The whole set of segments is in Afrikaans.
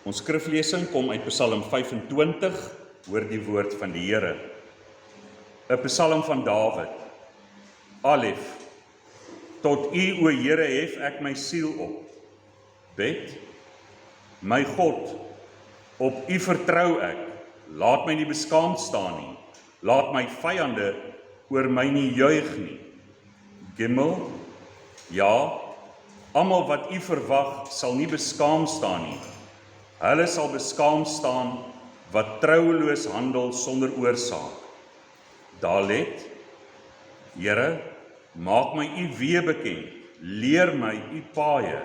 Ons skriflesing kom uit Psalm 25, hoor die woord van die Here. 'n Psalm van Dawid. Alef, tot U, o Here, hef ek my siel op. Bet, my God, op U vertrou ek. Laat my nie beskaamd staan nie. Laat my vyande oor my nie juig nie. Gimel, ja, almal wat U verwag sal nie beskaamd staan nie. Hulle sal beskaamd staan wat trouweloos handel sonder oorsaak. Dalet, Here, maak my U weë bekend, leer my U paaie.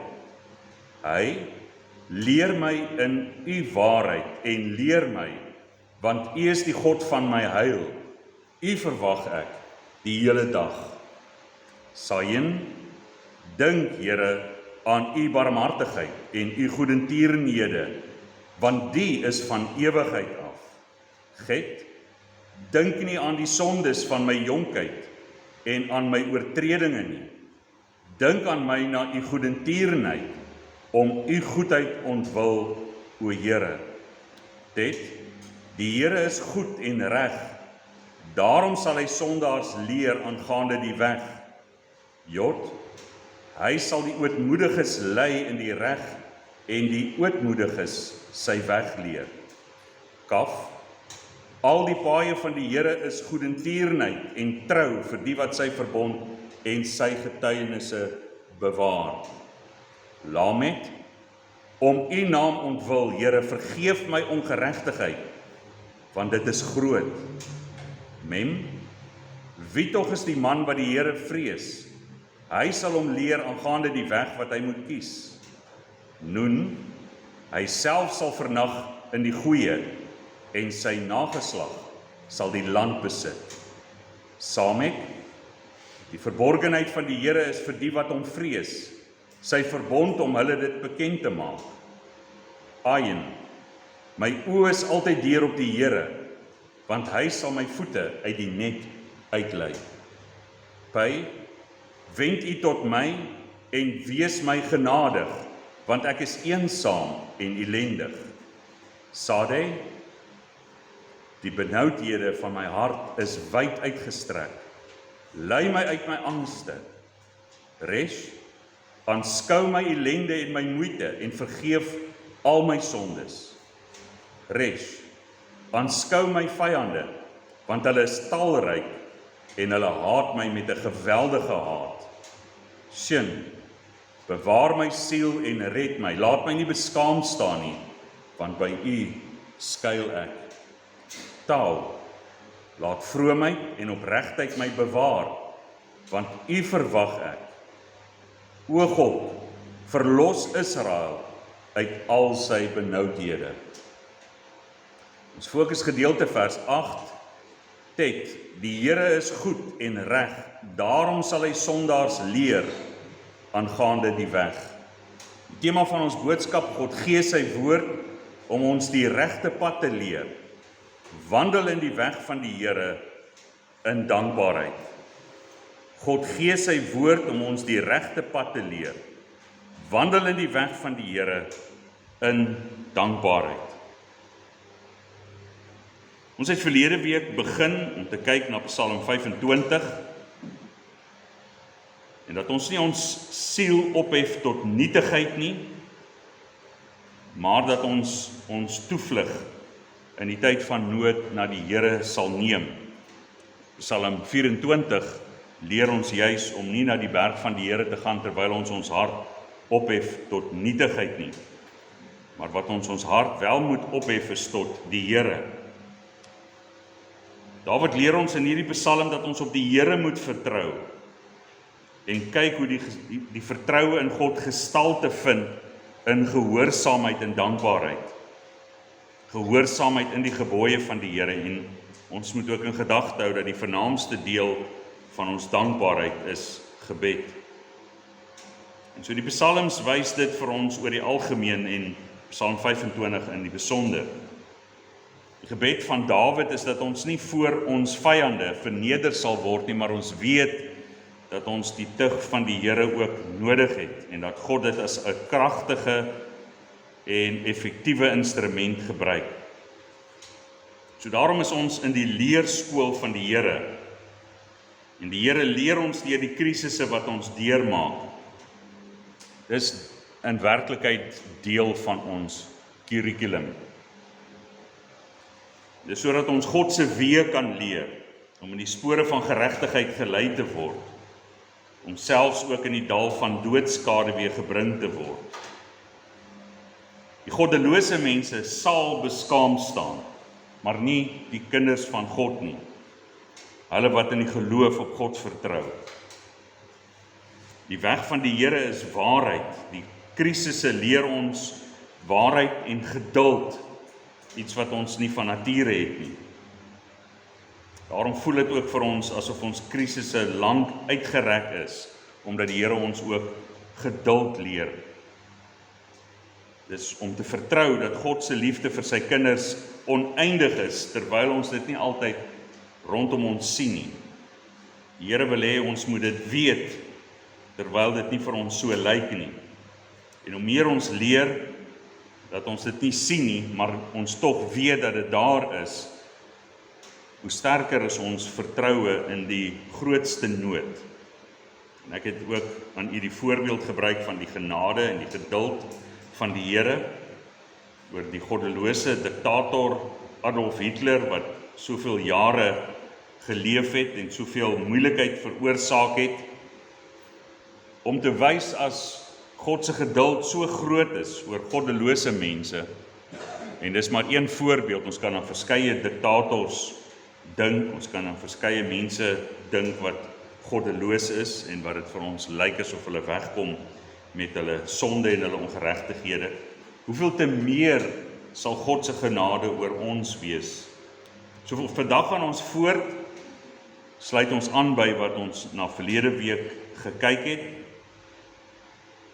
Hy, leer my in U waarheid en leer my, want U is die God van my heil. U verwag ek die hele dag. Saien, dink Here aan U barmhartigheid en U goedertierenhede, want die is van ewigheid af. Get, dink nie aan die sondes van my jonkheid en aan my oortredinge nie. Dink aan my na U goedertierenheid, om U goedheid ontwil, o Here. Tet, die Here is goed en reg, daarom sal hy sondaars leer aangaande die weg. Jod, hy sal die ootmoediges lei in die reg en die ootmoediges sy weg leer. Kaf, al die paaie van die Here is goedertierenheid en trou vir die wat sy verbond en sy getuienisse bewaar. Lamet, om U naam ontwil, Here, vergeef my ongeregtigheid, want dit is groot. Mem, wie tog is die man wat die Here vrees? Hy sal hom leer aangaande die weg wat hy moet kies. Noen, hy self sal vernag in die goeie, en sy nageslag sal die land besit. Samek, die verborgenheid van die Here is vir die wat hom vrees, sy verbond om hulle dit bekend te maak. Aien, my oë is altyd deur op die Here, want hy sal my voete uit die net uitlei. Py, wend U tot my en wees my genadig, want ek is eensaam en elendig. Sade, die benoudhede van my hart is wyd uitgestrek. Lei my uit my angste. Resh, aanskou my ellende en my moeite en vergeef al my sondes. Resh, aanskou my vyande, want hulle is talryk en hulle haat my met 'n geweldige haat. Shin, bewaar my siel en red my, laat my nie beskaamd staan nie, want by U skuil ek. Taal, laat vroomheid en opregtheid my bewaar, want U verwag ek. O God, verlos Israel uit al sy benoudhede. Ons fokusgedeelte vers 8. Tet, die Here is goed en reg, daarom sal hy sondaars leer aangaande die weg. Die tema van ons boodskap, God gee sy woord om ons die regte pad te leer. Wandel in die weg van die Here in dankbaarheid. God gee sy woord om ons die regte pad te leer. Wandel in die weg van die Here in dankbaarheid. Ons het verlede week begin om te kyk na Psalm 25 en dat ons nie ons siel ophef tot nietigheid nie, maar dat ons toevlug in die tyd van nood na die Here sal neem. Psalm 24 leer ons juis om nie na die berg van die Here te gaan terwyl ons hart ophef tot nietigheid nie, maar wat ons hart wel moet ophef is tot die Here. Dawid leer ons in hierdie Psalm dat ons op die Here moet vertrou en kyk hoe die vertroue in God gestalte vind in gehoorsaamheid en dankbaarheid. Gehoorsaamheid in die gebooie van die Here, en ons moet ook in gedagte hou dat die vernaamste deel van ons dankbaarheid is gebed. En so die psalms wys dit vir ons oor die algemeen en Psalm 25 in die besonder. Die gebed van Dawid is dat ons nie voor ons vyande verneder sal word nie, maar ons weet dat ons die tug van die Here ook nodig het en dat God dit as 'n kragtige en effektiewe instrument gebruik. So daarom is ons in die leerskool van die Here. En die Here leer ons deur die krisisse wat ons deurmaak. Dis in werklikheid deel van ons kurrikulum. Dis sodat ons God se weë kan leer, om in die spore van geregtigheid gelei te word, om selfs ook in die dal van doodskade weer gebring te word. Die goddelose mense sal beskaam staan, maar nie die kinders van God nie. Hulle wat in die geloof op God vertrou. Die weg van die Here is waarheid. Die krisisse leer ons waarheid en geduld, iets wat ons nie van nature het nie. Daarom voel dit ook vir ons asof ons krisisse lank uitgerek is, omdat die Here ons ook geduld leer. Dis om te vertrou dat God se liefde vir sy kinders oneindig is, terwyl ons dit nie altyd rondom ons sien nie. Die Here wil hê ons moet dit weet, terwyl dit nie vir ons so lyk nie. En hoe meer ons leer, dat ons dit nie sien nie, maar ons tog weet dat dit daar is, hoe sterker is ons vertroue in die grootste nood. En ek het ook aan u die voorbeeld gebruik van die genade en die geduld van die Here, oor die goddelose diktator Adolf Hitler, wat soveel jare geleef het en soveel moeilikheid veroorsaak het, om te wys as God se geduld so groot is oor goddelose mense. En dis maar een voorbeeld, ons kan aan verskeie diktators dink, ons kan aan verskeie mense dink wat goddeloos is en wat dit vir ons lyk asof hulle wegkom met hulle sonde en hulle ongeregtighede. Hoeveel te meer sal God se genade oor ons wees? So vandag gaan ons voort, sluit ons aan by wat ons na verlede week gekyk het,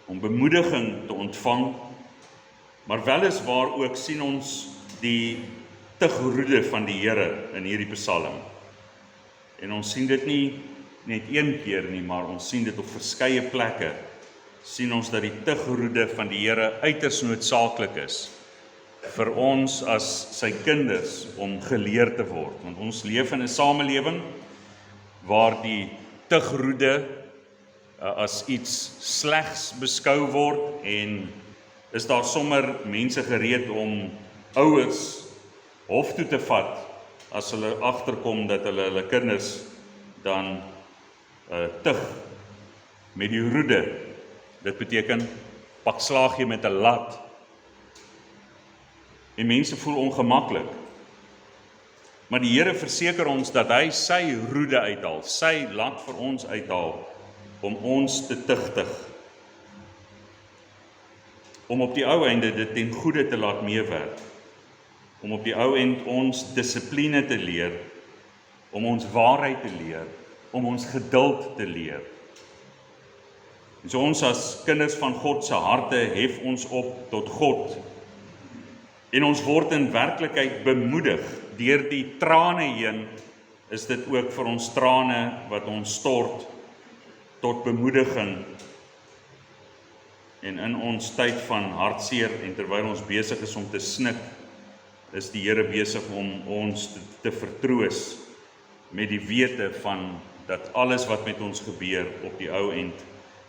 om bemoediging te ontvang, maar weliswaar ook sien ons die tugroede van die Here in hierdie Psalm. En ons sien dit nie net een keer nie, maar ons sien dit op verskeie plekke, sien ons dat die tugroede van die Here uiters noodsaaklik is vir ons as sy kinders om geleer te word. Want ons leef in 'n samelewing waar die tugroede as iets slegs beskou word, en is daar sommer mense gereed om ouers hof toe te vat as hulle agterkom dat hulle kinders dan tug met die roede. Dit beteken pak slaag jy met 'n lat. En mense voel ongemaklik. Maar die Here verseker ons dat hy sy roede uithaal, sy lat vir ons uithaal, om ons te tugtig. Om op die ou einde dit ten goeie te laat meewerk. Om op die ou end ons dissipline te leer, om ons waarheid te leer, om ons geduld te leer. En so ons as kinders van God se harte hef ons op tot God. En ons word in werklikheid bemoedig. Deur die trane heen is dit ook vir ons trane wat ons stort tot bemoediging. En in ons tyd van hartseer en terwyl ons besig is om te snik, is die Here besig om ons te vertroos met die wete van dat alles wat met ons gebeur op die ou end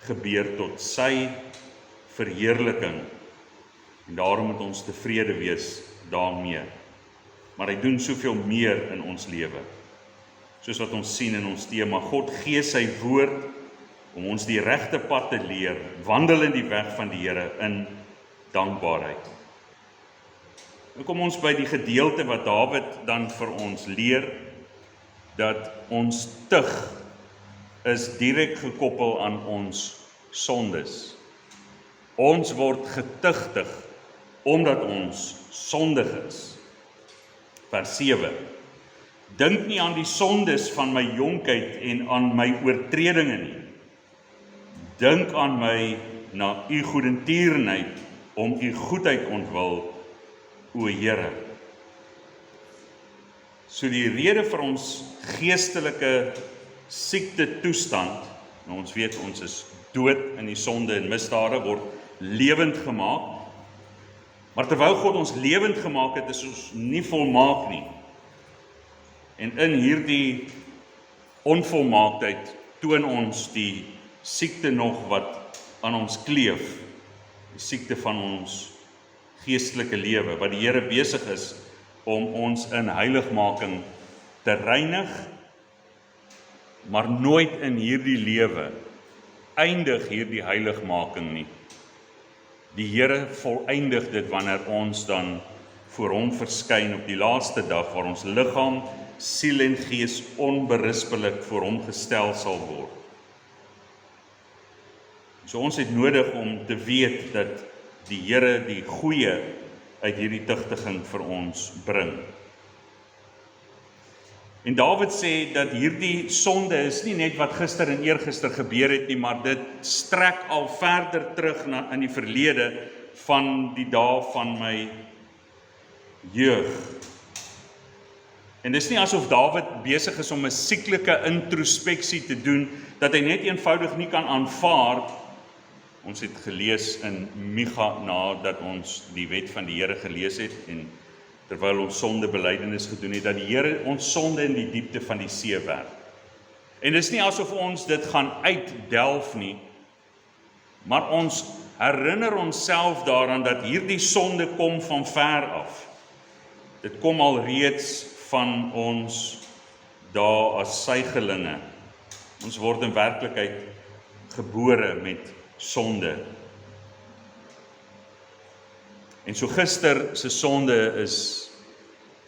gebeur tot sy verheerliking. En daarom moet ons tevrede wees daarmee. Maar hy doen soveel meer in ons lewe. Soos wat ons sien in ons tema, God gee sy woord om ons die regte pad te leer, wandel in die weg van die Here in dankbaarheid. Nou kom ons by die gedeelte wat Dawid dan vir ons leer, dat ons tug is direk gekoppel aan ons sondes. Ons word getugtig omdat ons sondig is. Vers 7. Dink nie aan die sondes van my jonkheid en aan my oortredinge nie. Dink aan my na u goedertierenheid om u goedheid ontwil, o Here. So die rede vir ons geestelike siekte toestand, nou ons weet ons is dood in die sonde en misdade, word lewend gemaak, Maar terwyl God ons lewend gemaak het, is ons nie volmaak nie. En in hierdie onvolmaaktheid toon ons die siekte nog wat aan ons kleef, die siekte van ons geestelike lewe, wat die Here besig is om ons in heiligmaking te reinig, maar nooit in hierdie lewe eindig hierdie heiligmaking nie. Die Here voleindig dit wanneer ons dan voor hom verskyn op die laaste dag, waar ons liggaam, siel en gees onberispelik voor hom gestel sal word. So ons het nodig om te weet dat die Here die goeie uit hierdie tugtiging vir ons bring. En Dawid sê dat hierdie sonde is nie net wat gister en eergister gebeur het nie, maar dit strek al verder terug in die verlede van die dae van my jeug. En dis nie asof Dawid besig is om 'n sieklike introspeksie te doen, dat hy net eenvoudig nie kan aanvaar. Ons het gelees in Micha nadat ons die wet van die Here gelees het en terwyl ons sondebelydenis gedoen het, dat die Here ons sonde in die diepte van die see werp. En dis nie asof ons dit gaan uitdelf nie, maar ons herinner onsself daaraan dat hierdie sonde kom van ver af. Dit kom al reeds van ons daar as suigelinge. Ons word in werklikheid gebore met sonde. En so gister se sonde is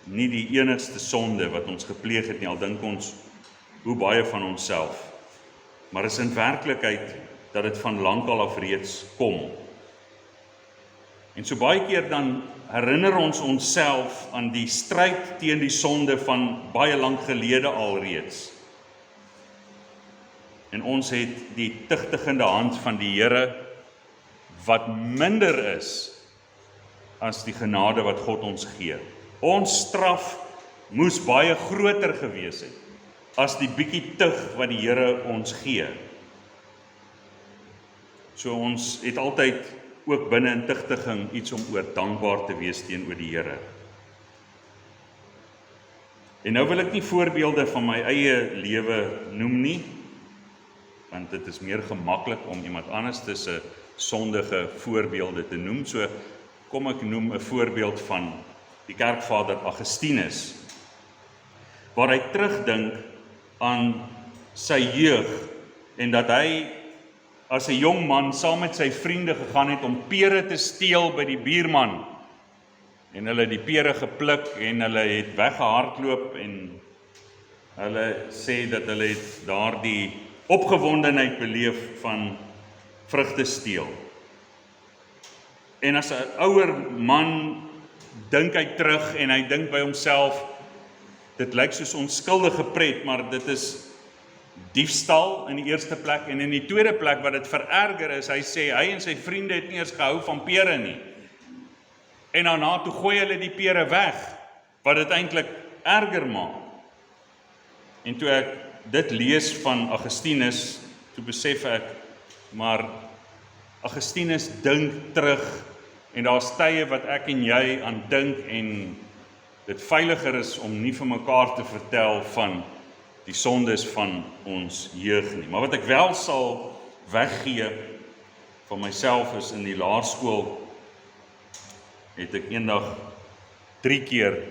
nie die enigste sonde wat ons gepleeg het nie, al dink ons hoe baie van onsself. Maar is in werklikheid dat dit van lankal af reeds kom. En so baie keer dan herinner ons onsself aan die stryd teen die sonde van baie lank gelede alreeds. En ons het die tugtigende hand van die Here wat minder is as die genade wat God ons gee. Ons straf moes baie groter gewees het as die bietjie tug wat die Here ons gee. So ons het altyd ook binne in tugtiging iets om oor dankbaar te wees teenoor die Here. En nou wil ek nie voorbeelde van my eie lewe noem nie, want dit is meer gemaklik om iemand anders se sondige voorbeelde te noem. So kom ek noem 'n voorbeeld van die kerkvader Augustinus, waar hy terugdink aan sy jeug en dat hy as 'n jong man saam met sy vriende gegaan het om pere te steel by die buurman. En hulle het die pere gepluk en hulle het weggehardloop en hulle sê dat hulle het daardie opgewondenheid beleef van vrugte steel. En as 'n ouer man dink hy terug en hy dink by homself, dit lyk soos onskuldige pret, maar dit is diefstal in die eerste plek, en in die tweede plek wat dit vererger is, hy sê hy en sy vriende het nie eers gehou van pere nie. En daarna toe gooi hulle die pere weg, wat dit eintlik erger maak. En toe ek dit lees van Augustinus, toe besef ek, maar Augustinus dink terug, en daar's tye wat ek en jy aan dink, en dit veiliger is om nie vir mekaar te vertel van die sondes van ons jeug nie. Maar wat ek wel sal weggee van myself is, in die laerskool het ek eendag 3 keer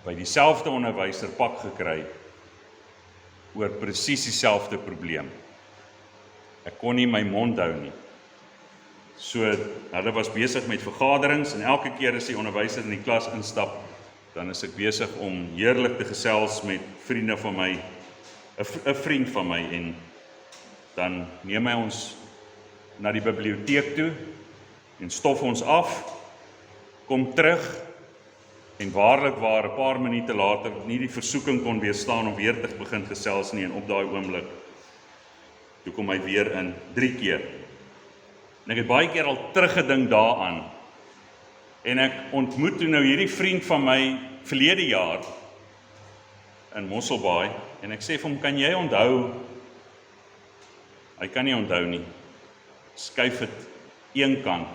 by dieselfde onderwyser pak gekry oor presies dieselfde probleem. Ek kon nie my mond hou nie. So, hulle was besig met vergaderings, en elke keer as die onderwyser in die klas instap, dan is ek besig om heerlik te gesels met vriende van my, 'n vriend van my, en dan neem hy ons na die biblioteek toe, en stof ons af, kom terug, en waarlik waar, 'n paar minute later, nie die versoeking kon weerstaan om weer te begin gesels nie, en op daai oomblik, toe kom hy weer in 3 keer. En ek het baie keer al teruggedink daaraan, en ek ontmoet toe nou hierdie vriend van my verlede jaar in Mosselbaai, en ek sê vir hom, kan jy onthou? Hy kan nie onthou nie. Skuif dit een kant.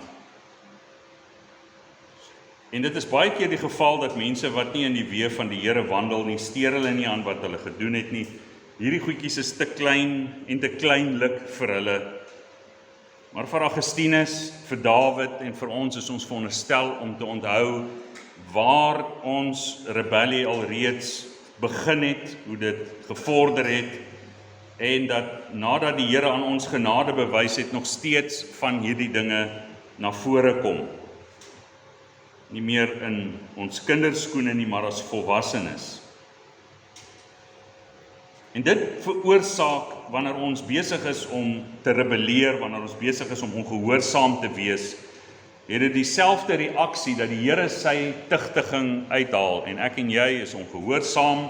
En dit is baie keer die geval dat mense wat nie in die weë van die Here wandel nie, steur hulle nie aan wat hulle gedoen het nie. Hierdie goedjies is te klein en te kleinlik vir hulle. Maar vir Augustinus, vir Dawid en vir ons is ons veronderstel om te onthou waar ons rebellie alreeds begin het, hoe dit gevorder het, en dat nadat die Here aan ons genade bewys het, nog steeds van hierdie dinge na vore kom. Nie meer in ons kinderskoene nie, maar as volwassenes. En dit veroorsaak, wanneer ons besig is om te rebelleer, wanneer ons besig is om ongehoorsaam te wees, het dit dieselfde reaksie dat die Here sy tugtiging uithaal, en ek en jy is ongehoorsaam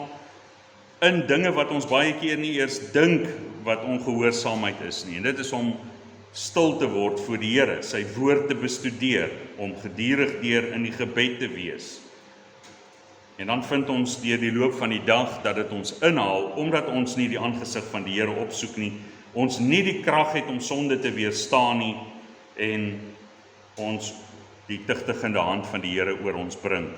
in dinge wat ons baie keer nie eers dink wat ongehoorsaamheid is nie, en dit is om stil te word voor die Here, sy woord te bestudeer, om gedurig deur in die gebed te wees. En dan vind ons deur die loop van die dag dat dit ons inhaal, omdat ons nie die aangesig van die Here opsoek nie, ons nie die krag het om sonde te weerstaan nie, en ons die tugtigende hand van die Here oor ons bring.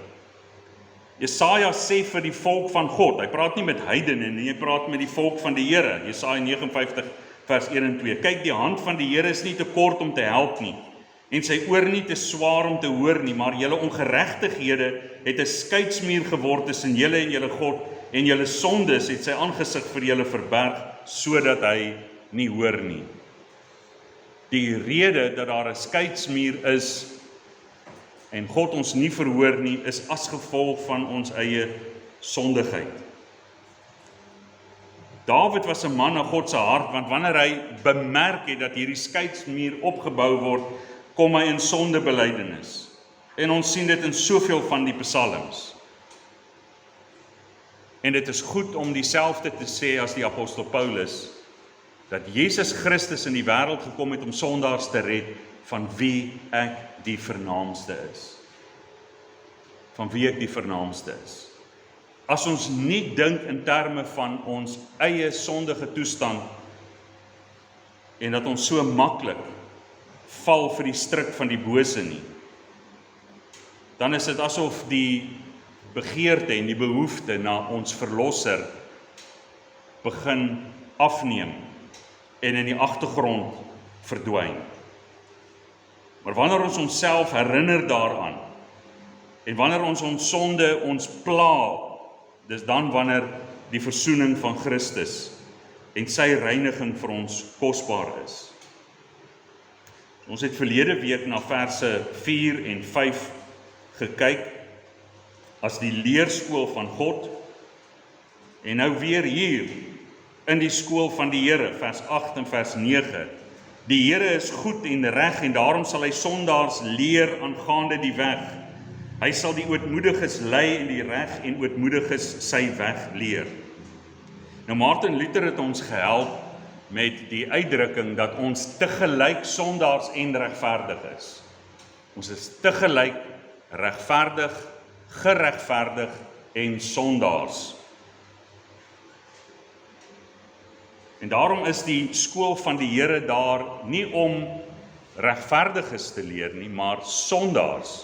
Jesaja sê vir die volk van God, hy praat nie met heidene nie, hy praat met die volk van die Here, Jesaja 59 vers 1 en 2, kyk, die hand van die Here is nie te kort om te help nie, en sy oor nie te swaar om te hoor nie, maar julle ongeregtighede het 'n skeidsmuur geword tussen julle en julle God, en julle sondes het sy aangesig vir julle verberg, sodat hy nie hoor nie. Die rede dat daar 'n skeidsmuur is, en God ons nie verhoor nie, is as gevolg van ons eie sondigheid. Dawid was 'n man na God se hart, want wanneer hy bemerk het dat hierdie skeidsmuur opgebou word, kom hy in sondebelydenis. En ons sien dit in soveel van die psalms. En dit is goed om dieselfde te sê as die apostel Paulus, dat Jesus Christus in die wêreld gekom het om sondaars te red, van wie ek die vernaamste is. Van wie ek die vernaamste is. As ons nie dink in terme van ons eie sondige toestand, en dat ons so maklik val vir die stryk van die bose nie, dan is dit asof die begeerte en die behoefte na ons verlosser begin afneem en in die agtergrond verdwyn. Maar wanneer ons onsself herinner daaraan, en wanneer ons sonde ons pla, dis dan wanneer die versoening van Christus en sy reiniging vir ons kosbaar is. Ons het verlede week na verse 4 en 5 gekyk as die leerskool van God, en nou weer hier in die skool van die Here, vers 8 en vers 9. Die Here is goed en reg, en daarom sal hy sondaars leer aangaande die weg. Hy sal die ootmoediges lei in die reg, en ootmoediges sy weg leer. Nou Martin Luther het ons gehelp met die uitdrukking dat ons tegelyk sondaars en regverdig is. Ons is tegelyk regverdig, geregverdig en sondaars. En daarom is die skool van die Here daar nie om regverdiges te leer nie, maar sondaars.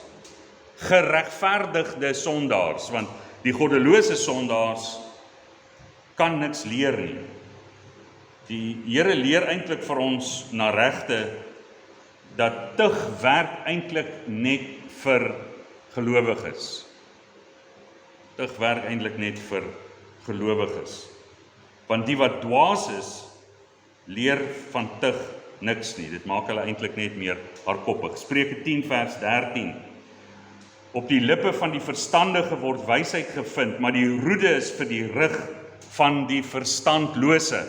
Geregverdigde sondaars, want die goddelose sondaars kan niks leer nie. Die Here leer eintlik vir ons na regte dat tug werk eintlik net vir gelowiges. Tug werk eintlik net vir gelowiges. Want die wat dwaas is, leer van tug niks nie. Dit maak hulle eintlik net meer hardkoppig. Spreuke 10 vers 13. Op die lippe van die verstandige word wysheid gevind, maar die roede is vir die rug van die verstandlose.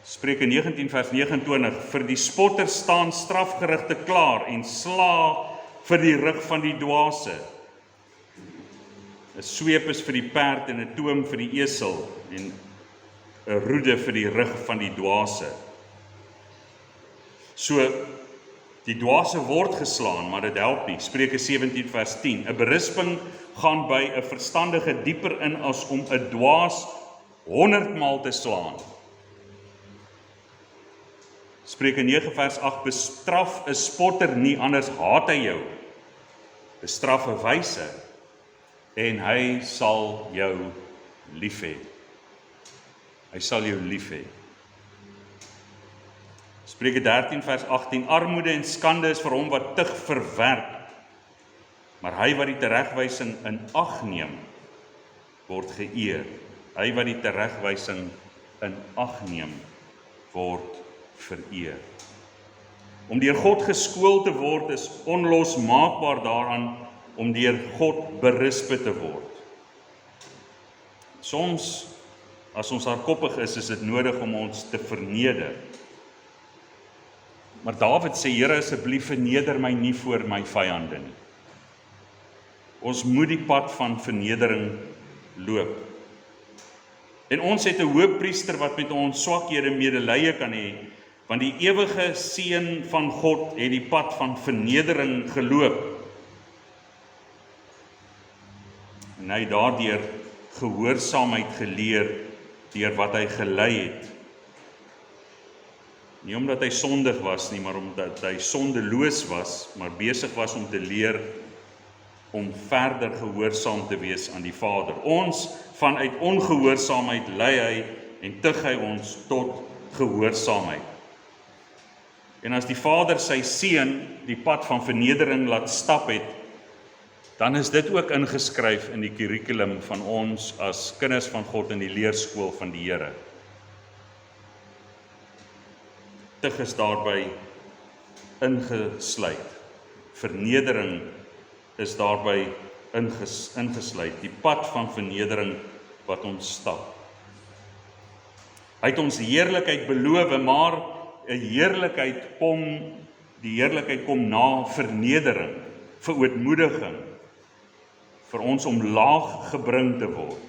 Spreuke 19 vers 29. Vir die spotter staan strafgerigte klaar en sla vir die rug van die dwaase. 'n sweep is vir die perd en 'n toom vir die esel en 'n roede vir die rug van die dwaase. So, die dwaase word geslaan, maar dit help nie. Spreuke 17 vers 10. 'n berisping gaan by 'n verstandige dieper in as om 'n dwaas 100 maal te slaan. Spreuke 9 vers 8. Bestraf 'n spotter nie, anders haat hy jou. bestraf 'n wyse en hy sal jou lief hê. Hy sal jou lief hê. Spreuke 13 vers 18, armoede en skande is vir hom wat tug verwerp, maar hy wat die teregwysing in ag neem, word geëer. Hy wat die teregwysing in ag neem, word vereer. Om deur God geskool te word is onlosmaakbaar daaraan om deur God berispe te word. Soms, as ons hardkoppig is dit nodig om ons te verneder. Maar Dawid sê, Here, asseblief verneder my nie voor my vyande nie. Ons moet die pad van vernedering loop. En ons het 'n hoëpriester wat met ons swakhede medelee kan hê, want die ewige seun van God het die pad van vernedering geloop. En hy daardeur gehoorsaamheid geleer deur wat hy gelei het. Nie omdat hy sondig was nie, maar omdat hy sondeloos was, maar besig was om te leer om verder gehoorsaam te wees aan die Vader. Ons vanuit ongehoorsaamheid lei hy en tug hy ons tot gehoorsaamheid. En as die Vader sy seun die pad van vernedering laat stap het, dan is dit ook ingeskryf in die kurrikulum van ons as kinders van God in die leerskool van die Here. Tug is daarby ingesluit. Vernedering is daarby ingesluit. Die pad van vernedering wat ons stap. Hy het ons heerlikheid beloof, maar die heerlikheid kom na vernedering, verootmoediging, vir ons om laag gebring te word.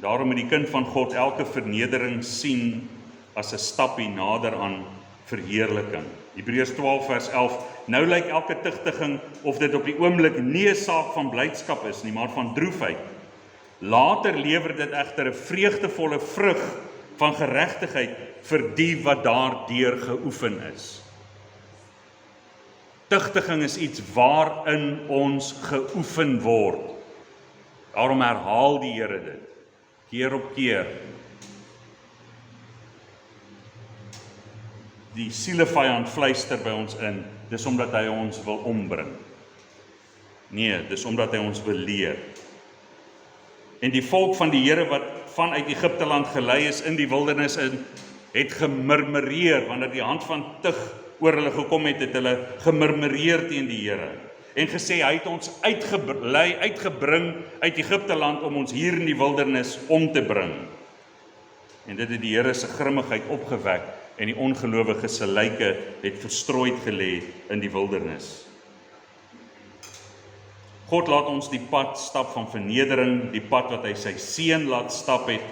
Daarom moet die kind van God elke vernedering sien as 'n stappie nader aan verheerliking. Hebreërs 12 vers 11, nou lyk elke tugtiging of dit op die oomblik nie 'n saak van blydskap is nie, maar van droefheid. Later lewer dit egter 'n vreugdevolle vrug van geregtigheid vir die wat daardeur geoefen is. Tugtiging is iets waarin ons geoefen word. Daarom herhaal die Here dit, keer op keer. Die sielevyand fluister by ons in, dis omdat hy ons wil ombring. Nee, dis omdat hy ons wil leer. En die volk van die Here wat vanuit Egipte land gelei is in die wildernis in, het gemurmureer, wanneer die hand van tug oor hulle gekom het hulle gemurmureer teen die Here. En gesê, hy het ons uitgebring uit Egipte land om ons hier in die wildernis om te bring. En dit het die Here se grimmigheid opgewek, en die ongelowige se lyke het verstrooid gelê in die wildernis. God laat ons die pad stap van vernedering, die pad wat hy sy seun laat stap het,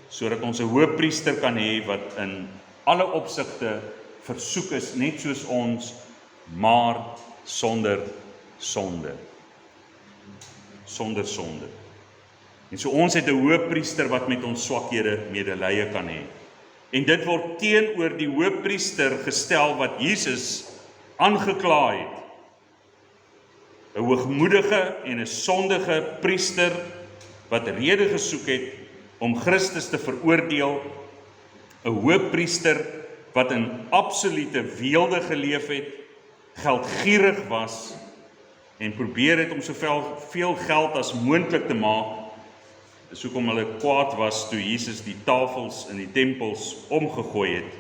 sodat ons 'n hoëpriester kan hê wat in alle opsigte versoek is, net soos ons, maar sonder sonde. Sonder sonde. En so ons het 'n hoëpriester wat met ons swakhede medelee kan hê. En dit word teenoor die hoëpriester gestel wat Jesus aangekla het. 'n hoogmoedige en 'n sondige priester wat rede gesoek het om Christus te veroordeel, 'n hoëpriester wat in absolute weelde geleef het, geldgierig was en probeer het om soveel geld as moontlik te maak. Dis hoekom hulle kwaad was toe Jesus die tafels in die tempels omgegooi het,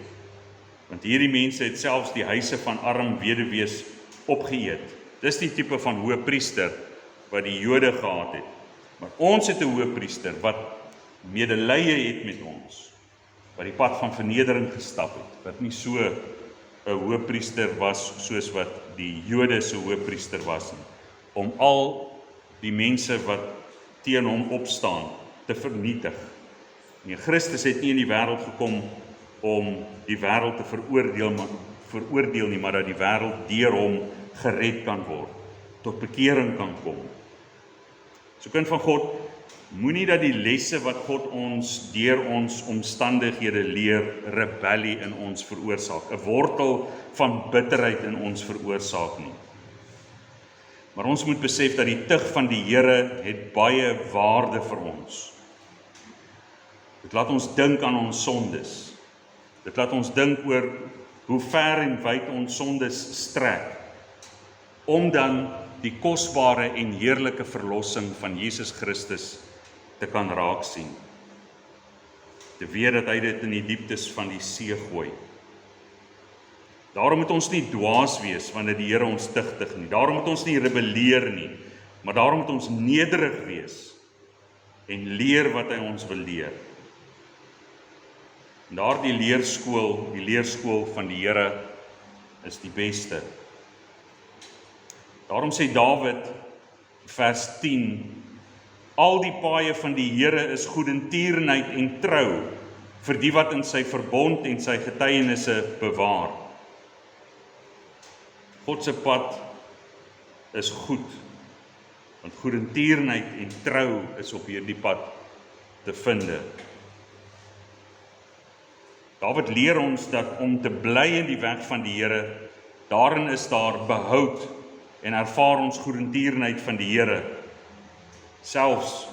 want hierdie mense het selfs die huise van arm weduwees opgeëet. Dis die tipe van hoëpriester wat die Jode gehad het. Maar ons het 'n hoëpriester wat medelee het met ons, wat die pad van vernedering gestap het, wat nie so 'n hoëpriester was soos wat die Jode se hoëpriester was nie, om al die mense wat teen hom opstaan te vernietig. Nee, Christus het nie in die wêreld gekom om die wêreld te veroordeel nie, maar dat die wêreld deur hom gered kan word, tot bekering kan kom. So kind van God, moenie dat die lesse wat God ons deur ons omstandighede leer, rebellie in ons veroorsaak, 'n wortel van bitterheid in ons veroorsaak nie. Maar ons moet besef dat die tug van die Here het baie waarde vir ons. Dit laat ons dink aan ons sondes. Dit laat ons dink oor hoe ver en wyd ons sondes strek, om dan die kosbare en heerlike verlossing van Jesus Christus te kan raak sien. Te weet dat hy dit in die dieptes van die see gooi. Daarom moet ons nie dwaas wees wanneer die Here ons tigtig nie. Daarom moet ons nie rebelleer nie, maar daarom moet ons nederig wees en leer wat hy ons wil leer. En daardie leerskool, die leerskool van die Here is die beste. Daarom sê Dawid, vers 10, al die paaie van die Here is goedertierenheid en trou vir die wat in sy verbond en sy getuienisse bewaar. God se pad is goed, want goedertierenheid en trou is op hierdie pad te vind. Dawid leer ons dat om te bly in die weg van die Here, daarin is daar behoud en ervaar ons goedertierenheid van die Here, selfs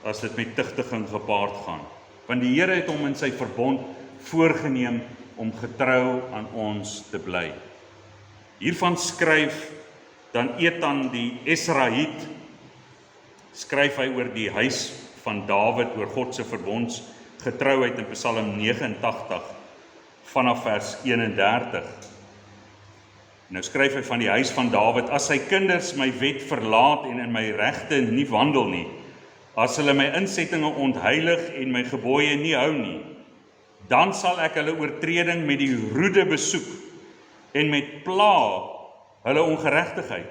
as dit met tugtiging gepaard gaan. Want die Here het hom in sy verbond voorgenem om getrou aan ons te bly. Hiervan skryf dan Etan die Esraït, skryf hy oor die huis van Dawid, oor God se verbondsgetrouheid in Psalm 89 vanaf vers 31. Nou skryf hy van die huis van Dawid: as sy kinders my wet verlaat en in my regte nie wandel nie, as hulle my insettinge ontheilig en my gebooie nie hou nie, dan sal ek hulle oortreding met die roede besoek en met pla hulle ongeregtigheid.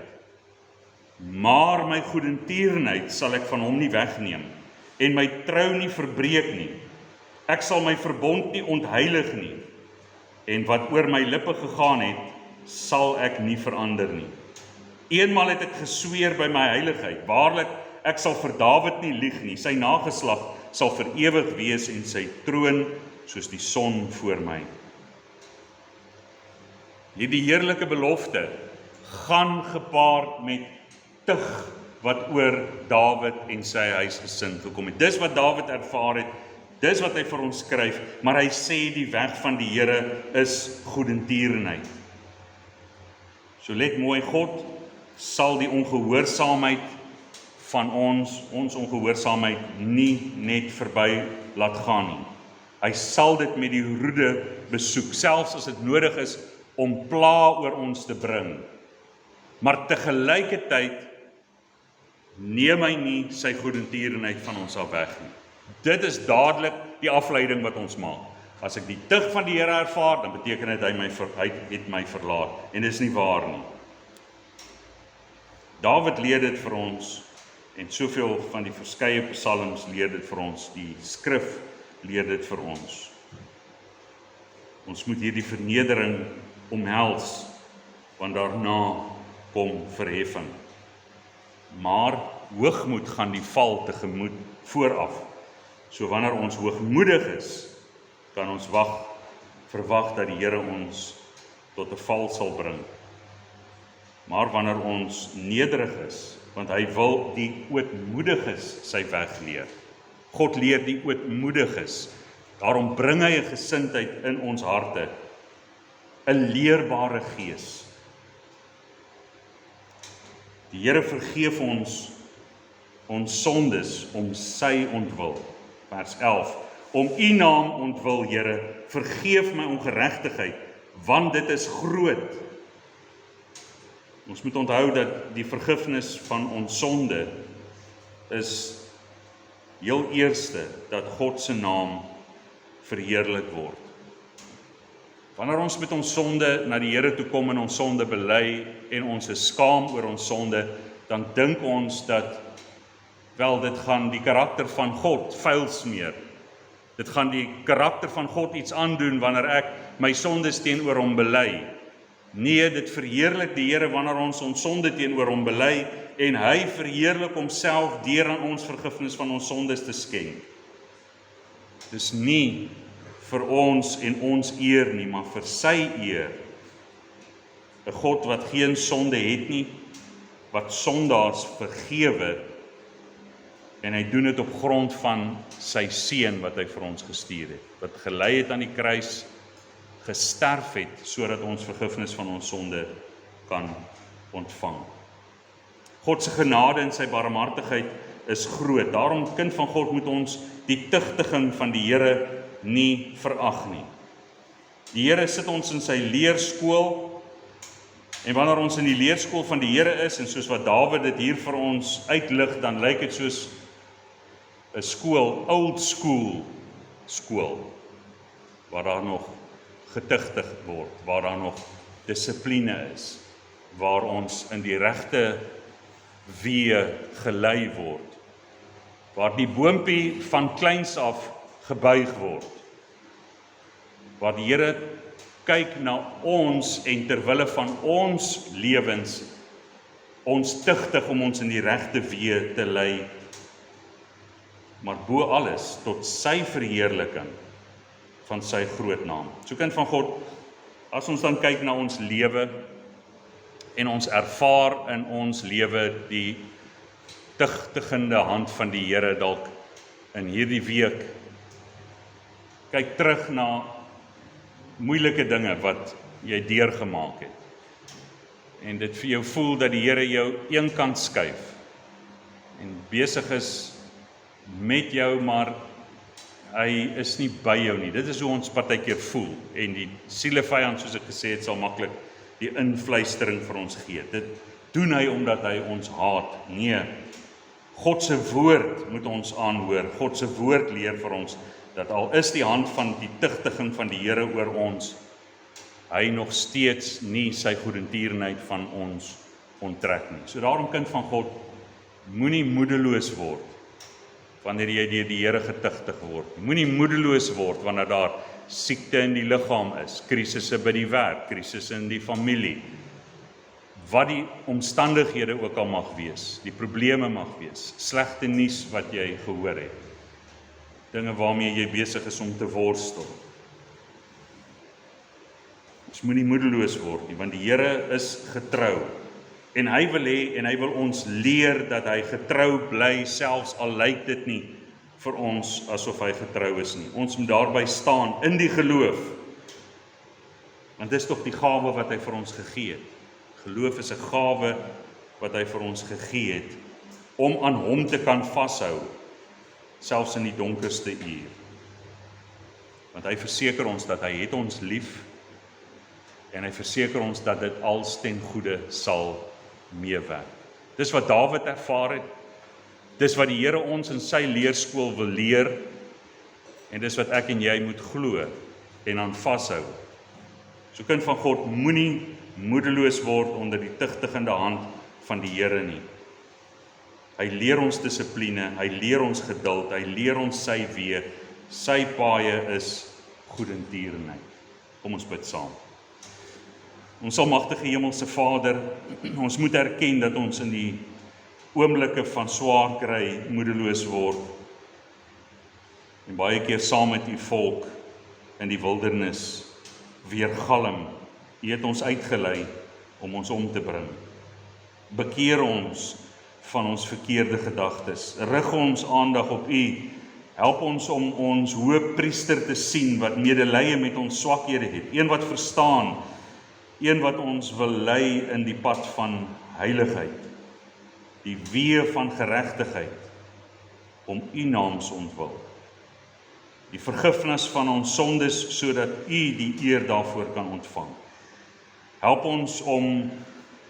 Maar my goedertierenheid sal ek van hom nie wegneem en my trou nie verbreek nie. Ek sal my verbond nie ontheilig nie, en wat oor my lippe gegaan het, sal ek nie verander nie. Eenmaal het ek gesweer by my heiligheid, waarlik, ek sal vir Dawid nie lieg nie, sy nageslag sal vir ewig wees en sy troon soos die son voor my. Hierdie heerlike belofte gaan gepaard met tug wat oor Dawid en sy huisgesin gekom het. Dis wat Dawid ervaar het, dis wat hy vir ons skryf, maar hy sê die weg van die Here is goedertierenheid. So let mooi, God sal die ongehoorsaamheid van ons ongehoorsaamheid nie net verby laat gaan nie. Hy sal dit met die roede besoek, selfs as dit nodig is om pla oor ons te bring. Maar tegelijkertyd neem hy nie sy goedertierenheid van ons af weg nie. Dit is dadelik die afleiding wat ons maak. As ek die tug van die Here ervaar, dan beteken dit hy het my verlaat. En dit is nie waar nie. Dawid leer dit vir ons, en soveel van die verskeie psalms leer dit vir ons, die skrif leer dit vir ons. Ons moet hierdie vernedering omhels, want daarna kom verheffing. Maar hoogmoed gaan die val tegemoet vooraf. So wanneer ons hoogmoedig is, kan ons verwag dat die Here ons tot 'n val sal bring. Maar wanneer ons nederig is, want hy wil die ootmoediges sy weg leer. God leer die ootmoediges. Daarom bring hy 'n gesindheid in ons harte, 'n leerbare gees. Die Here vergeef ons sondes om sy ontwil. Vers 11. Om u naam ontwil, Here, vergeef my ongeregtigheid, want dit is groot. Ons moet onthou dat die vergifnis van ons sonde is heel eerste dat God se naam verheerlik word. Wanneer ons met ons sonde na die Here toe kom en ons sonde bely en ons is skaam oor ons sonde, dan dink ons dat dit gaan die karakter van God vuil smeer. Dit gaan die karakter van God iets aandoen wanneer ek my sondes teenoor hom bely. Nee, dit verheerlik die Here wanneer ons sonde teenoor hom bely en hy verheerlik homself deur aan ons vergifnis van ons sondes te skenk. Dis nie vir ons en ons eer nie, maar vir sy eer. 'n God wat geen sonde het nie, wat sondaars vergewe, en hy doen dit op grond van sy seun wat hy vir ons gestuur het, wat gelei het aan die kruis, gesterf het, sodat ons vergifnis van ons sonde kan ontvang. God se genade en sy barmhartigheid is groot. Daarom, kind van God, moet ons die tugtiging van die Here nie verag nie. Die Here sit ons in sy leerskool, en wanneer ons in die leerskool van die Here is, en soos wat Dawid dit hier vir ons uitlig, dan lyk dit soos 'n skool, old school skool, waar daar nog getugtig word, waar daar nog dissipline is, waar ons in die regte weë gelei word, waar die boompie van kleins af gebuig word, waar die Here kyk na ons en terwille van ons lewens ons tugtig om ons in die regte weë te lei, maar bo alles tot sy verheerliking van sy groot naam. So kind van God, as ons dan kyk na ons lewe en ons ervaar in ons lewe die tugtigende hand van die Here dalk in hierdie week, kyk terug na moeilike dinge wat jy deurgemaak het, en dit vir jou voel dat die Here jou een kant skuif, en besig is met jou, maar hy is nie by jou nie. Dit is hoe ons partykeer voel, en die sielevyand, soos ek gesê het, sal maklik die invluistering vir ons gee. Dit doen hy omdat hy ons haat. Nee, God se woord moet ons aanhoor. God se woord leer vir ons, dat al is die hand van die tugtiging van die Here oor ons, hy nog steeds nie sy goedertierenheid van ons onttrek nie. So daarom, kind van God, moenie moedeloos word wanneer jy deur die Here getugtig word. Moenie moedeloos word wanneer daar siekte in die liggaam is, krisisse by die werk, krisisse in die familie, wat die omstandighede ook al mag wees, die probleme mag wees, slegte nuus wat jy gehoor het, dinge waarmee jy besig is om te worstel. Ons moenie moedeloos word nie, want die Here is getrou. En hy wil hê, en hy wil ons leer dat hy getrou bly, selfs al lyk dit nie vir ons asof hy getrou is nie. Ons moet daarby staan in die geloof, want dis tog die gawe wat hy vir ons gegee het. Geloof is 'n gawe wat hy vir ons gegee het, om aan hom te kan vashou, selfs in die donkerste uur. Want hy verseker ons dat hy het ons lief, en hy verseker ons dat dit als ten goeie sal meewerk. Dis wat Dawid ervaar het, dis wat die Here ons in sy leerskool wil leer, en dis wat ek en jy moet glo en aan vashou. So kind van God, moenie moedeloos word onder die tugtigende hand van die Here nie. Hy leer ons dissipline, hy leer ons geduld, hy leer ons sy weë, sy paaie is goedertierenheid. Kom ons bid saam. Ons almagtige Hemelse Vader, ons moet erken dat ons in die oomblikke van swaar kry moedeloos word, en baie keer saam met u volk in die wildernis weergalm. U het ons uitgelei om ons om te bring. Bekeer ons van ons verkeerde gedagtes, rig ons aandag op u, help ons om ons hoëpriester te sien wat medelee met ons swakhede het, een wat verstaan, een wat ons wil lei in die pad van heiligheid, die weë van geregtigheid, om u naams ontwil. Die vergifnis van ons sondes, sodat u die eer daarvoor kan ontvang. Help ons om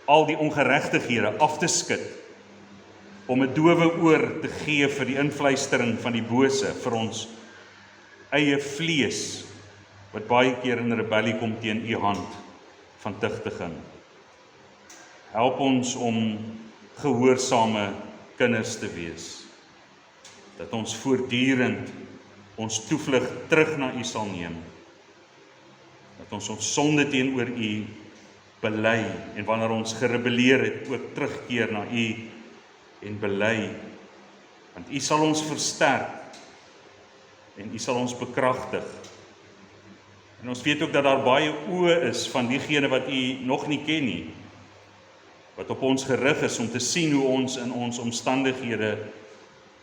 al die ongeregtighede af te skud, om 'n dowe oor te gee vir die invluistering van die bose, vir ons eie vlees, wat baie keer in rebellie kom teen u hand van tugtiging. Help ons om gehoorsame kinders te wees, dat ons voortdurend ons toevlug terug na u sal neem, dat ons sonde teenoor u bely, en wanneer ons gerebelleer het, ook terugkeer na u en bely, want u sal ons versterk, en u sal ons bekragtig. En ons weet ook dat daar baie oë is van diegene wat u nog nie ken nie, wat op ons gerig is om te sien hoe ons in ons omstandighede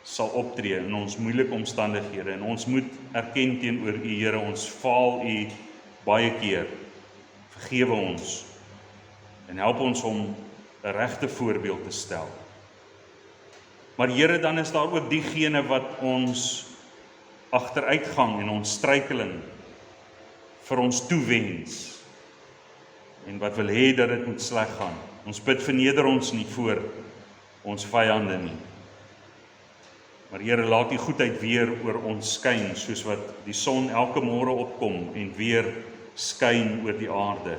sal optree, in ons moeilike omstandighede, en ons moet erken teenoor U, Here, ons faal U baie keer. Vergewe ons, en help ons om 'n regte voorbeeld te stel. Maar Here, dan is daar ook diegene wat ons agteruitgang en ons struikeling vir ons toewens, en wat wil hê dat dit moet sleg gaan. Ons bid, verneder ons nie voor ons vyande nie. Maar Here, laat U goedheid weer oor ons skyn, soos wat die son elke môre opkom en weer skyn oor die aarde.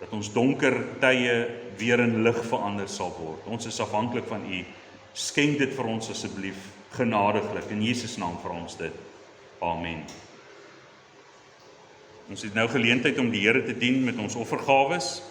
Dat ons donker tye weer in lig verander sal word. Ons is afhanklik van U. Skenk dit vir ons asseblief genadiglik. In Jesus naam vir ons dit. Amen. Ons het nou geleentheid om die Here te dien met ons offergawes.